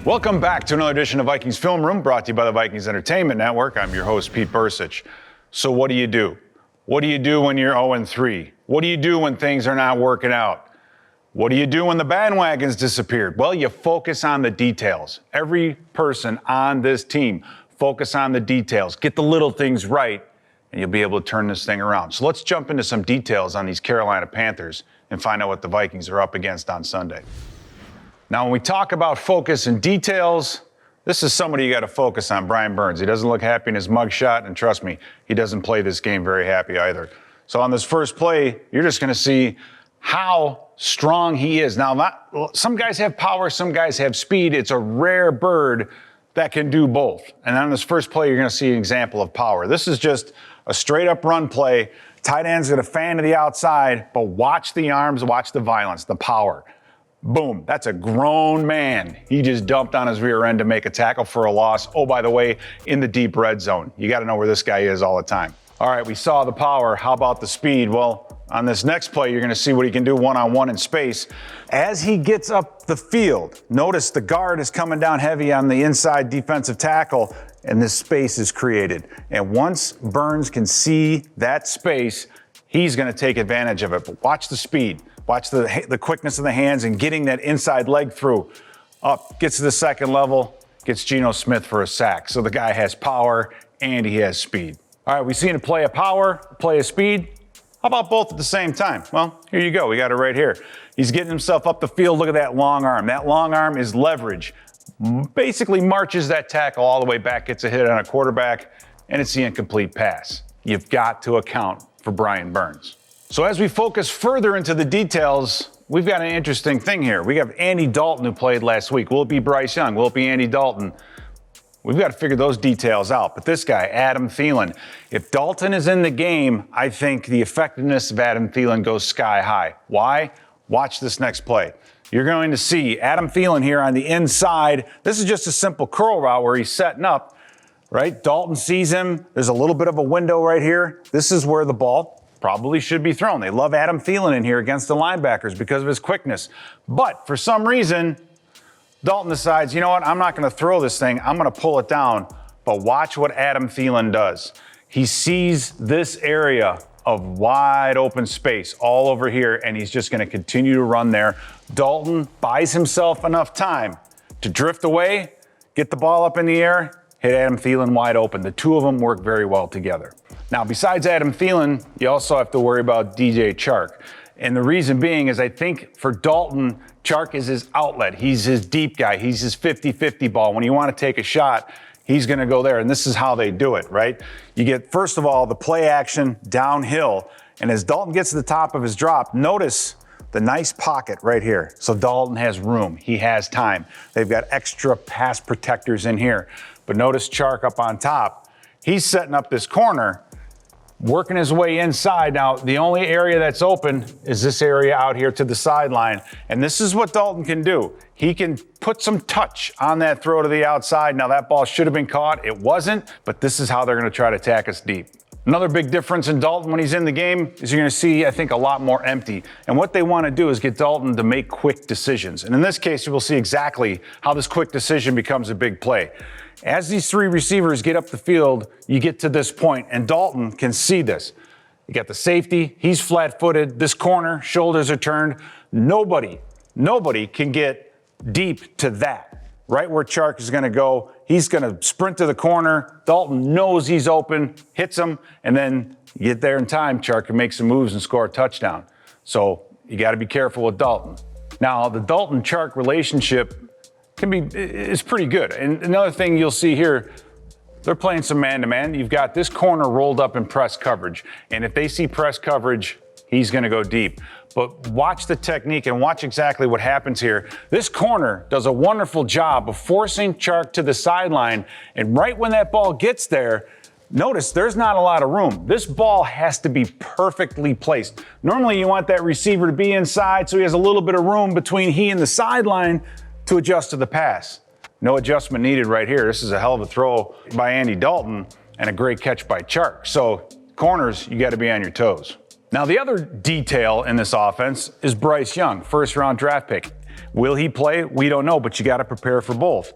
Welcome back to another edition of Vikings Film Room, brought to you by the Vikings Entertainment Network. I'm your host, Pete Bercich. So what do you do? What do you do when you're 0-3? What do you do when things are not working out? What do you do when the bandwagon's disappeared? Well, you focus on the details. Every person on this team, focus on the details. Get the little things right, and you'll be able to turn this thing around. So let's jump into some details on these Carolina Panthers and find out what the Vikings are up against on Sunday. Now, when we talk about focus and details, this is somebody you got to focus on, Brian Burns. He doesn't look happy in his mugshot, and trust me, he doesn't play this game very happy either. So on this first play, you're just going to see how strong he is. Now, some guys have power, some guys have speed. It's a rare bird that can do both. And on this first play, you're going to see an example of power. This is just a straight-up run play. Tight end's going to fan to the outside, but watch the arms, watch the violence, the power. Boom, that's a grown man. He just dumped on his rear end to make a tackle for a loss. Oh, by the way, in the deep red zone. You got to know where this guy is all the time. All right, we saw the power. How about the speed? Well, on this next play, you're going to see what he can do one-on-one in space. As he gets up the field, notice the guard is coming down heavy on the inside defensive tackle, and this space is created. And once Burns can see that space, he's going to take advantage of it. But watch the speed. Watch the quickness of the hands and getting that inside leg through. Up, gets to the second level, gets Geno Smith for a sack. So the guy has power and he has speed. All right, we've seen a play of power, a play of speed. How about both at the same time? Well, here you go. We got it right here. He's getting himself up the field. Look at that long arm. That long arm is leverage. Basically marches that tackle all the way back, gets a hit on a quarterback, and it's the incomplete pass. You've got to account for Brian Burns. So as we focus further into the details, we've got an interesting thing here. We have Andy Dalton, who played last week. Will it be Bryce Young? Will it be Andy Dalton? We've got to figure those details out. But this guy, Adam Thielen, if Dalton is in the game, I think the effectiveness of Adam Thielen goes sky high. Why? Watch this next play. You're going to see Adam Thielen here on the inside. This is just a simple curl route where he's setting up, right? Dalton sees him. There's a little bit of a window right here. This is where the ball probably should be thrown. They love Adam Thielen in here against the linebackers because of his quickness. But for some reason, Dalton decides, you know what, I'm not going to throw this thing. I'm going to pull it down. But watch what Adam Thielen does. He sees this area of wide open space all over here, and he's just going to continue to run there. Dalton buys himself enough time to drift away, get the ball up in the air, hit Adam Thielen wide open. The two of them work very well together. Now, besides Adam Thielen, you also have to worry about DJ Chark. And the reason being is I think for Dalton, Chark is his outlet. He's his deep guy. He's his 50-50 ball. When you want to take a shot, he's going to go there. And this is how they do it, right? You get, first of all, the play action downhill. And as Dalton gets to the top of his drop, notice the nice pocket right here. So Dalton has room. He has time. They've got extra pass protectors in here. But notice Chark up on top. He's setting up this corner, working his way inside. Now, the only area that's open is this area out here to the sideline. And this is what Dalton can do. He can put some touch on that throw to the outside. Now, that ball should have been caught. It wasn't, but this is how they're going to try to attack us deep. Another big difference in Dalton when he's in the game is you're going to see, I think, a lot more empty. And what they want to do is get Dalton to make quick decisions. And in this case, you will see exactly how this quick decision becomes a big play. As these three receivers get up the field, you get to this point, and Dalton can see this. You got the safety. He's flat-footed. This corner, shoulders are turned. Nobody can get deep to that. Right where Chark is going to go, he's going to sprint to the corner. Dalton knows he's open, hits him, and then you get there in time, Chark can make some moves and score a touchdown. So you got to be careful with Dalton. Now, the Dalton-Chark relationship is pretty good. And another thing you'll see here, they're playing some man-to-man. You've got this corner rolled up in press coverage. And if they see press coverage, he's going to go deep. But watch the technique and watch exactly what happens here. This corner does a wonderful job of forcing Chark to the sideline. And right when that ball gets there, notice there's not a lot of room. This ball has to be perfectly placed. Normally you want that receiver to be inside so he has a little bit of room between he and the sideline to adjust to the pass. No adjustment needed right here. This is a hell of a throw by Andy Dalton and a great catch by Chark. So corners, you got to be on your toes. Now, the other detail in this offense is Bryce Young, first-round draft pick. Will he play? We don't know, but you got to prepare for both.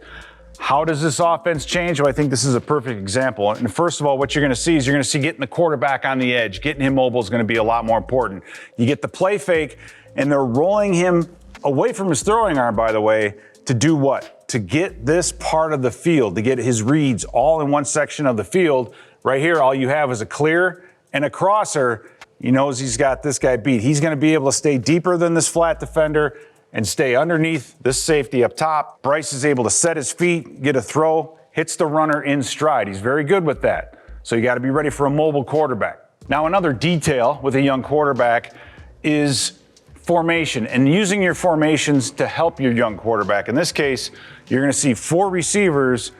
How does this offense change? Well, I think this is a perfect example. And first of all, what you're going to see is you're going to see getting the quarterback on the edge. Getting him mobile is going to be a lot more important. You get the play fake, and they're rolling him away from his throwing arm, by the way, to do what? To get this part of the field, to get his reads all in one section of the field. Right here, all you have is a clear and a crosser. He knows he's got this guy beat. He's going to be able to stay deeper than this flat defender and stay underneath this safety up top. Bryce is able to set his feet, get a throw, hits the runner in stride. He's very good with that. So you got to be ready for a mobile quarterback. Now, another detail with a young quarterback is formation and using your formations to help your young quarterback. In this case, you're going to see 4 receivers,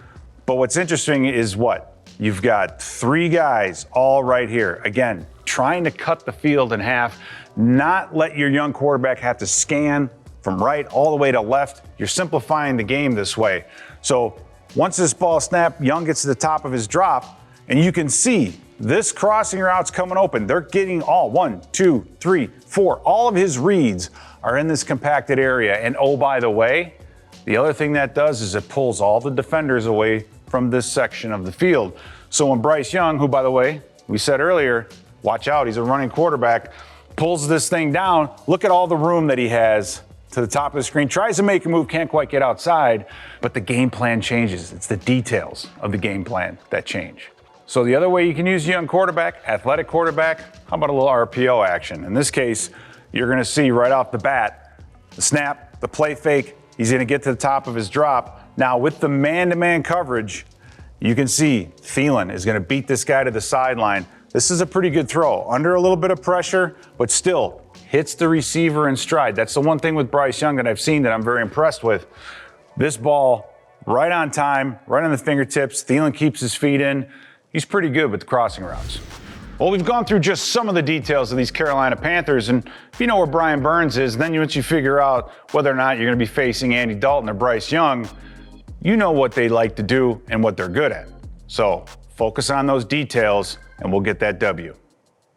but what's interesting is what? You've got 3 guys all right here. Again, trying to cut the field in half, not let your young quarterback have to scan from right all the way to left. You're simplifying the game this way. So once this ball snapped, Young gets to the top of his drop, and you can see this crossing route's coming open. They're getting all 1, 2, 3, 4. All of his reads are in this compacted area. And oh, by the way, the other thing that does is it pulls all the defenders away from this section of the field. So when Bryce Young, who, by the way, we said earlier, watch out, he's a running quarterback, pulls this thing down, look at all the room that he has to the top of the screen, tries to make a move, can't quite get outside, but the game plan changes. It's the details of the game plan that change. So the other way you can use a young quarterback, athletic quarterback, how about a little RPO action? In this case, you're going to see right off the bat, the snap, the play fake, he's going to get to the top of his drop. Now with the man-to-man coverage, you can see Thielen is going to beat this guy to the sideline. This is a pretty good throw, under a little bit of pressure, but still hits the receiver in stride. That's the one thing with Bryce Young that I've seen that I'm very impressed with. This ball, right on time, right on the fingertips. Thielen keeps his feet in. He's pretty good with the crossing routes. Well, we've gone through just some of the details of these Carolina Panthers, and if you know where Brian Burns is, then once you figure out whether or not you're going to be facing Andy Dalton or Bryce Young, you know what they like to do and what they're good at. So focus on those details, and we'll get that W.